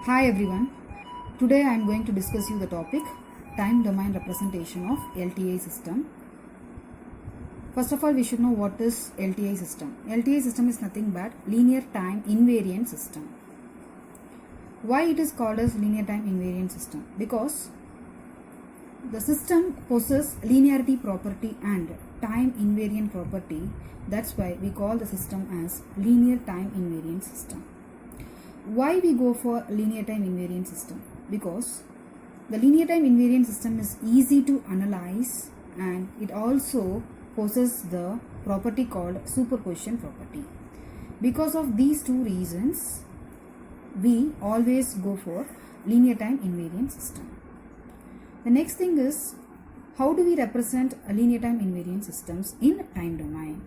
Hi everyone. Today I am going to discuss you the topic time domain representation of LTI system. First of all, we should know what is LTI system. LTI system is nothing but linear time invariant system. Why it is called as linear time invariant system? Because the system possesses linearity property and time invariant property. That's why we call the system as linear time invariant system. Why we go for linear time invariant system? Because the linear time invariant system is easy to analyze and it also possesses the property called superposition property. Because of these two reasons, we always go for linear time invariant system. The next thing is, how do we represent a linear time invariant systems in time domain?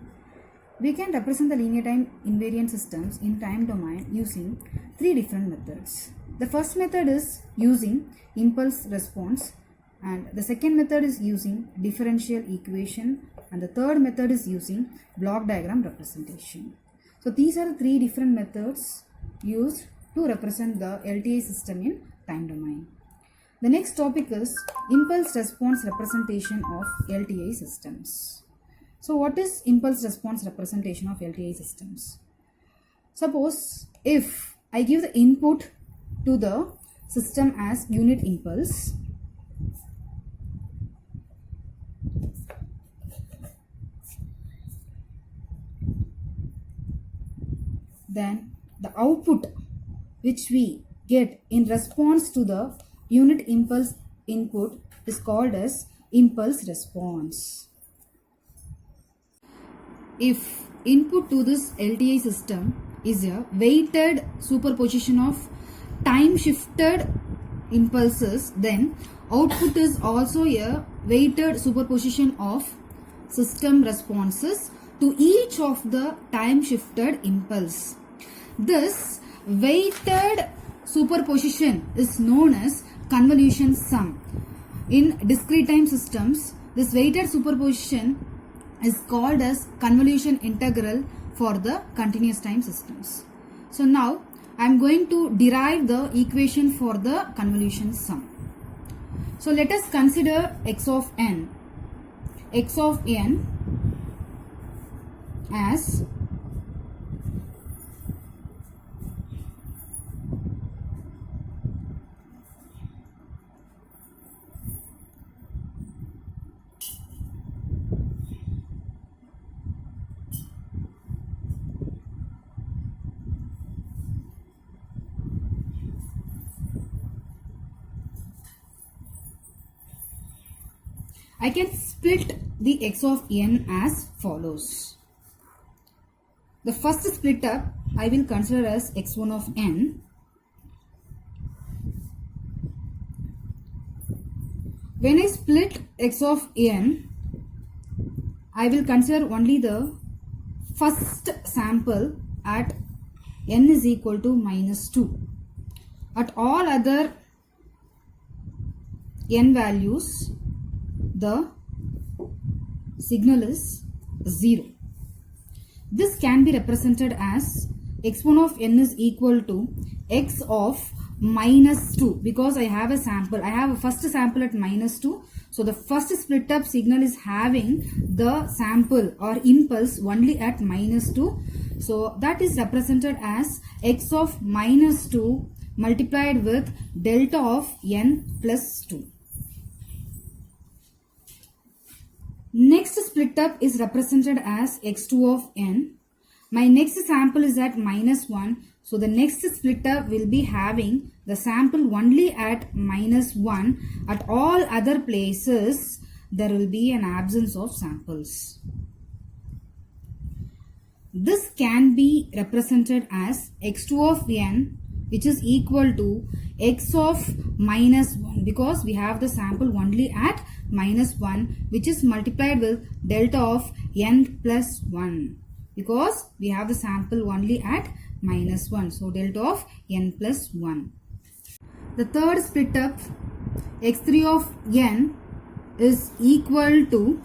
We can represent the linear time invariant systems in time domain using three different methods. The first method is using impulse response, and the second method is using differential equation, and the third method is using block diagram representation. So these are the three different methods used to represent the LTI system in time domain. The next topic is impulse response representation of LTI systems. So what is impulse response representation of LTI systems? Suppose if I give the input to the system as unit impulse, then the output which we get in response to the unit impulse input is called as impulse response. If input to this LTI system is a weighted superposition of time shifted impulses, then output is also a weighted superposition of system responses to each of the time shifted impulse. This weighted superposition is known as convolution sum. In discrete time systems, this weighted superposition is called as convolution integral for the continuous time systems. So now I am going to derive the equation for the convolution sum. So let us consider x of n. X of n as I can split the x of n as follows. The first split up I will consider as x1 of n. When I split x of n, I will consider only the first sample at n is equal to -2. At all other n values, the signal is 0. This can be represented as x1 of n is equal to x of -2, because I have a sample. I have a first sample at -2. So the first split up signal is having the sample or impulse only at -2. So that is represented as x of -2 multiplied with delta of n plus 2. Next split up is represented as x2 of n. My next sample is at -1. So the next split up will be having the sample only at -1. At all other places, there will be an absence of samples. This can be represented as x2 of n, which is equal to x of -1, because we have the sample only at -1, which is multiplied with delta of n plus 1, because we have the sample only at -1. So delta of n plus 1. The third split up, x3 of n is equal to,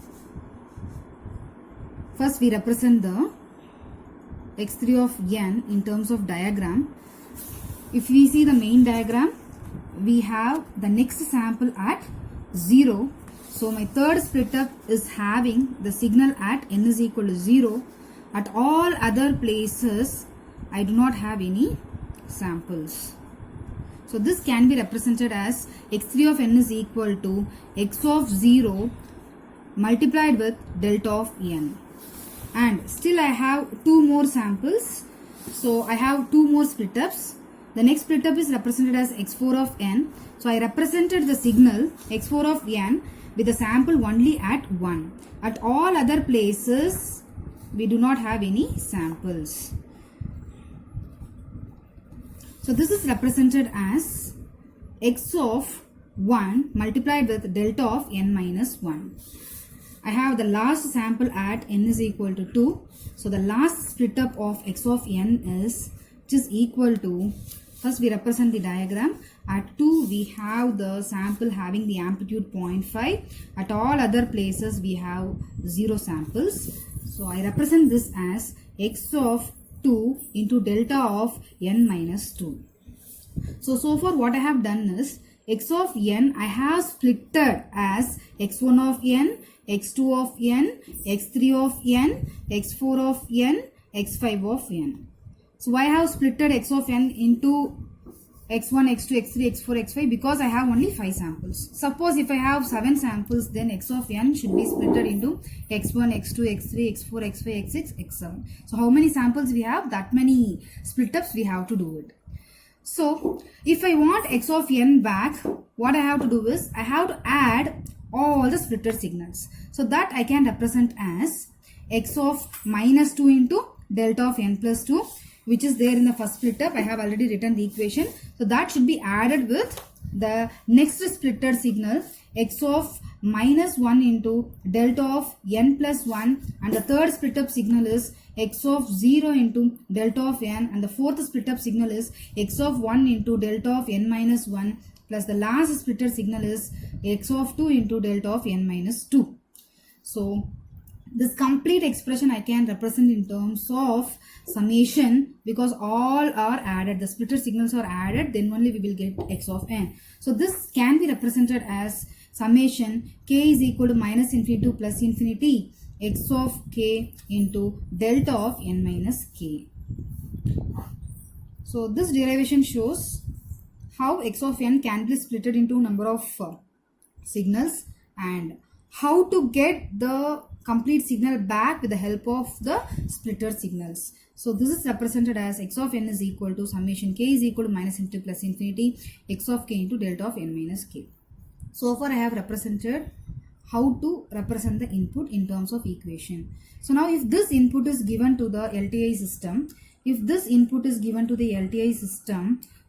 first we represent the x3 of n in terms of diagram. if we see the main diagram, we have the next sample at 0. So my third split up is having the signal at n is equal to 0. At all other places, I do not have any samples. So this can be represented as x3 of n is equal to x of 0 multiplied with delta of n. And still I have 2 more samples. So I have 2 more split ups. The next split up is represented as x4 of n. So I represented the signal x4 of n with a sample only at 1. At all other places, we do not have any samples. So this is represented as x of 1 multiplied with delta of n minus 1. I have the last sample at n is equal to 2. So the last split up of x of n is, which is equal to, first we represent the diagram. At 2 we have the sample having the amplitude 0.5. At all other places we have 0 samples. So I represent this as x of 2 into delta of n minus 2. So far what I have done is x of n I have splitted as x1 of n, x2 of n, x3 of n, x4 of n, x5 of n. So why I have splitted x of n into x1, x2, x3, x4, x5? Because I have only 5 samples. Suppose if I have 7 samples, then x of n should be splitted into x1, x2, x3, x4, x5, x6, x7. So how many samples we have? That many split ups we have to do it. So if I want x of n back, what I have to do is I have to add all the splitter signals. So that I can represent as x of minus 2 into delta of n plus 2, which is there in the first split up. I have already written the equation. So that should be added with the next splitter signal x of minus 1 into delta of n plus 1, and the third split up signal is x of 0 into delta of n, and the fourth split up signal is x of 1 into delta of n minus 1, plus the last splitter signal is x of 2 into delta of n minus 2. So this complete expression I can represent in terms of summation, because all are added, the splitter signals are added, then only we will get x of n. So this can be represented as summation k is equal to minus infinity to plus infinity x of k into delta of n minus k. So this derivation shows how x of n can be splitted into number of signals and how to get the complete signal back with the help of the splitter signals. So this is represented as x of n is equal to summation k is equal to minus infinity plus infinity x of k into delta of n minus k. So far I have represented how to represent the input in terms of equation. So now if this input is given to the LTI system,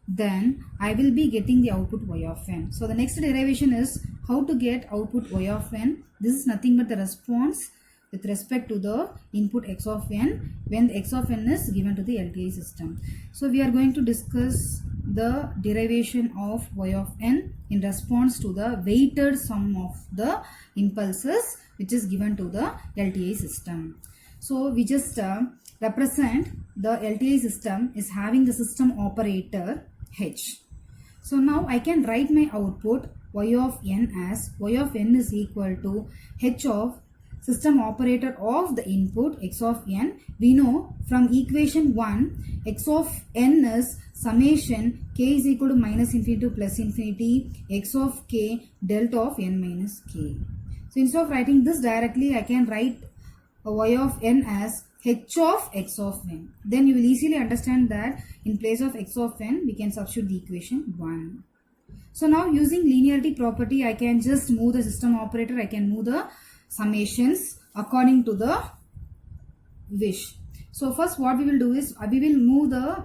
then I will be getting the output y of n. So the next derivation is how to get output y of n. This is nothing but the response with respect to the input x of n when the x of n is given to the LTI system. So we are going to discuss the derivation of y of n in response to the weighted sum of the impulses which is given to the LTI system. So we just represent the LTI system is having the system operator h. So now I can write my output y of n as y of n is equal to h of system operator of the input x of n. We know from equation 1 x of n is summation k is equal to minus infinity to plus infinity x of k delta of n minus k. So instead of writing this directly, I can write y of n as h of x of n. Then you will easily understand that in place of x of n we can substitute the equation 1. So now using linearity property, I can just move the system operator, I can move the summations according to the wish. So first what we will do is we will move the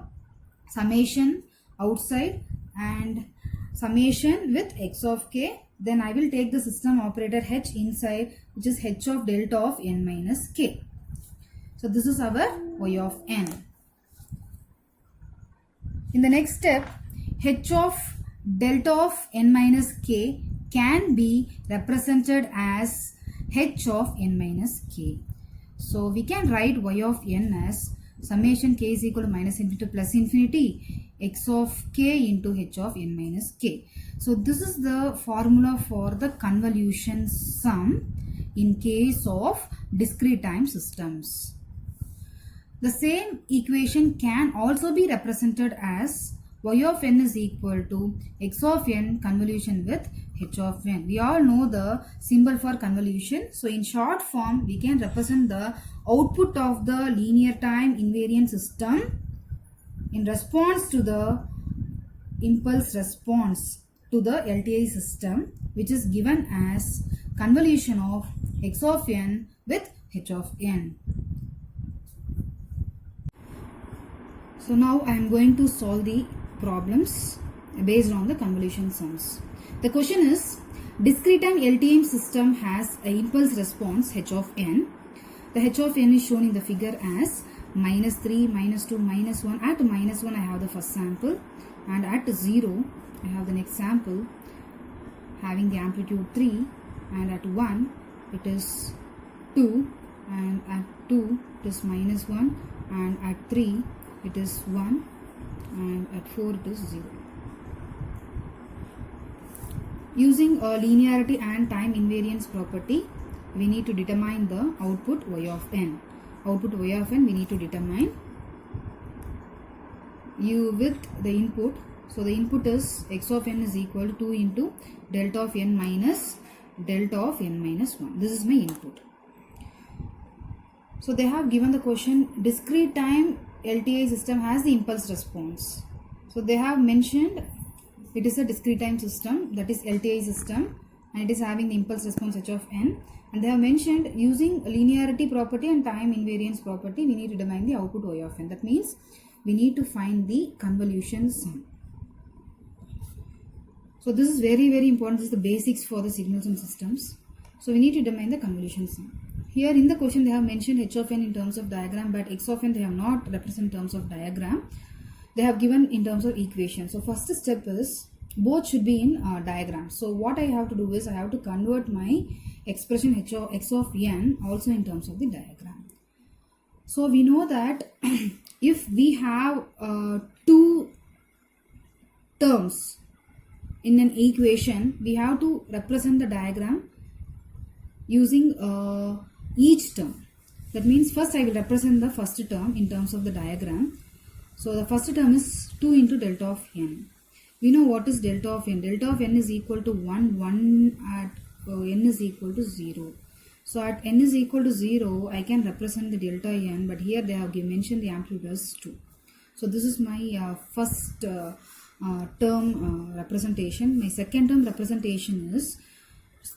summation outside and summation with x of k. Then I will take the system operator h inside, which is h of delta of n minus k. So this is our y of n. In the next step, h of delta of n minus k can be represented as h of n minus k. So we can write y of n as summation k is equal to minus infinity to plus infinity x of k into h of n minus k. So this is the formula for the convolution sum in case of discrete time systems. The same equation can also be represented as y of n is equal to x of n convolution with h of n. We all know the symbol for convolution. So in short form, we can represent the output of the linear time invariant system in response to the impulse response to the LTI system, which is given as convolution of x of n with h of n. So now I am going to solve the problems based on the convolution sums. The question is, discrete time LTI system has an impulse response h of n. The h of n is shown in the figure as minus 3, minus 2, minus 1. At minus 1 I have the first sample, and at 0 I have the next sample having the amplitude 3, and at 1 it is 2, and at 2 it is minus 1, and at 3 it is 1, and at 4 it is 0. Using a linearity and time invariance property, we need to determine the output y of n. Output y of n we need to determine u with the input. So the input is x of n is equal to 2 into delta of n minus delta of n minus 1. This is my input. So they have given the question, discrete time LTI system has the impulse response. So they have mentioned it is a discrete time system, that is LTI system, and it is having the impulse response h of n, and they have mentioned using linearity property and time invariance property we need to determine the output y of n. That means we need to find the convolution sum. So this is very important. This is the basics for the signals and systems. So we need to determine the convolution sum. Here in the question they have mentioned h of n in terms of diagram, but x of n they have not represented in terms of diagram. They have given in terms of equation. So first step is both should be in diagram. So what I have to do is I have to convert my expression x of n also in terms of the diagram. So we know that if we have two terms in an equation, we have to represent the diagram using each term. That means first I will represent the first term in terms of the diagram. So the first term is 2 into delta of n. We know what is delta of n. Delta of n is equal to 1, 1 at n is equal to 0. So at n is equal to 0, I can represent the delta n, but here they have mentioned the amplitude as 2. So this is my first term representation. My second term representation is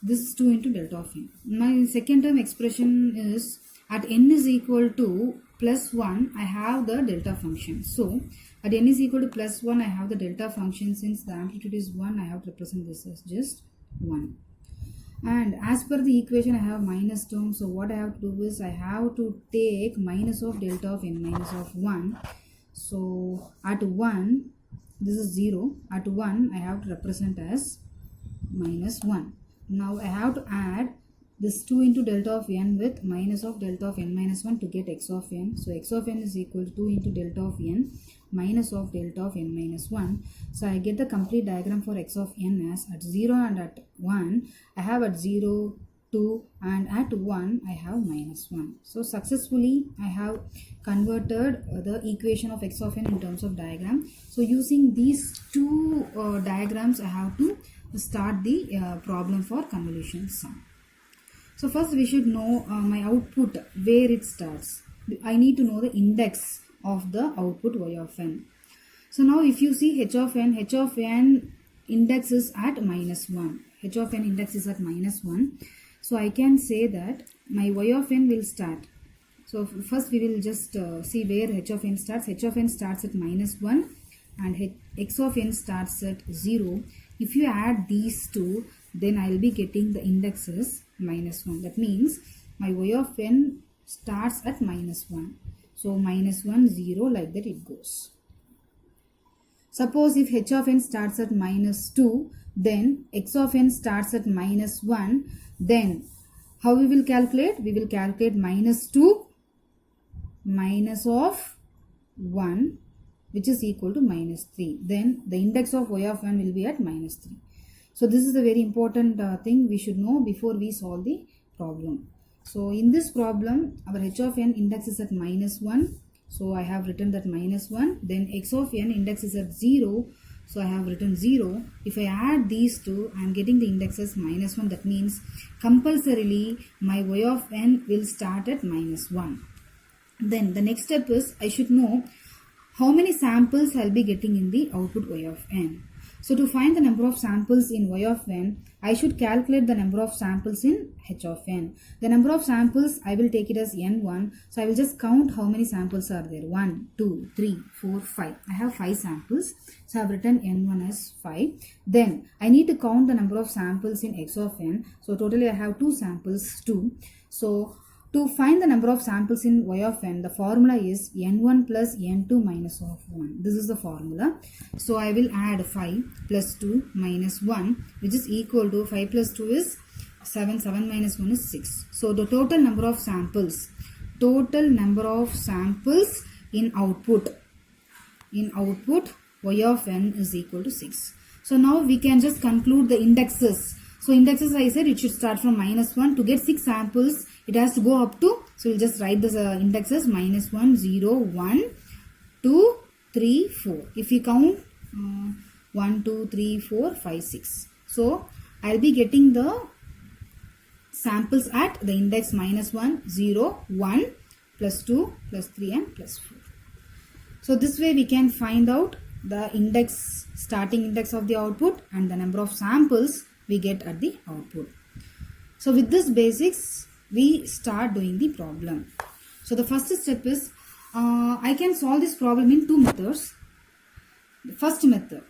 this is 2 into delta of n. My second term expression is at n is equal to plus 1, I have the delta function. So at n is equal to plus 1, I have the delta function. Since the amplitude is 1, I have to represent this as just 1. And as per the equation, I have minus term. So what I have to do is I have to take minus of delta of n minus of 1. So at 1, this is 0. At 1, I have to represent as minus 1. Now I have to add this 2 into delta of n with minus of delta of n minus 1 to get x of n. So x of n is equal to 2 into delta of n minus of delta of n minus 1. So I get the complete diagram for x of n as at 0 and at 1 I have at 0, 2, and at 1 I have minus 1. So successfully I have converted the equation of x of n in terms of diagram. So using these two diagrams I have to start the problem for convolution sum. So first we should know my output, where it starts. I need to know the index of the output y of n. So now if you see h of n index is at minus 1. H of n index is at minus 1. So I can say that my y of n will start. So first we will just see where h of n starts. H of n starts at minus 1 and x of n starts at 0. If you add these two, then I will be getting the index is minus 1. That means my y of n starts at minus 1. So minus 1, 0, like that it goes. Suppose if h of n starts at minus 2, then x of n starts at minus 1, then how we will calculate? We will calculate minus 2 minus of 1 which is equal to minus 3. Then the index of y of n will be at minus 3. So this is a very important thing we should know before we solve the problem. So in this problem, our h of n index is at minus 1. So I have written that minus 1. Then x of n index is at 0. So I have written 0. If I add these two, I am getting the index as minus 1. That means compulsorily my y of n will start at minus 1. Then the next step is I should know how many samples I'll be getting in the output y of n. So to find the number of samples in y of n, I should calculate the number of samples in h of n. The number of samples, I will take it as n1. So I will just count how many samples are there. 1, 2, 3, 4, 5. I have 5 samples. So I have written n1 as 5. Then I need to count the number of samples in x of n. So totally I have 2 samples, 2. So to find the number of samples in y of n, the formula is n1 plus n2 minus of 1. This is the formula. So I will add 5 plus 2 minus 1, which is equal to 5 plus 2 is 7, 7 minus 1 is 6. So the total number of samples in output y of n is equal to 6. So now we can just conclude the indexes. So indexes, I said it should start from minus 1. To get 6 samples, it has to go up to, so we'll just write the indexes minus 1, 0, 1, 2, 3, 4. If we count 1, 2, 3, 4, 5, 6. So I'll be getting the samples at the index minus 1, 0, 1, plus 2, plus 3 and plus 4. So this way we can find out the starting index of the output and the number of samples we get at the output. So with this basics, we start doing the problem. So the first step is, I can solve this problem in 2 methods. The first method,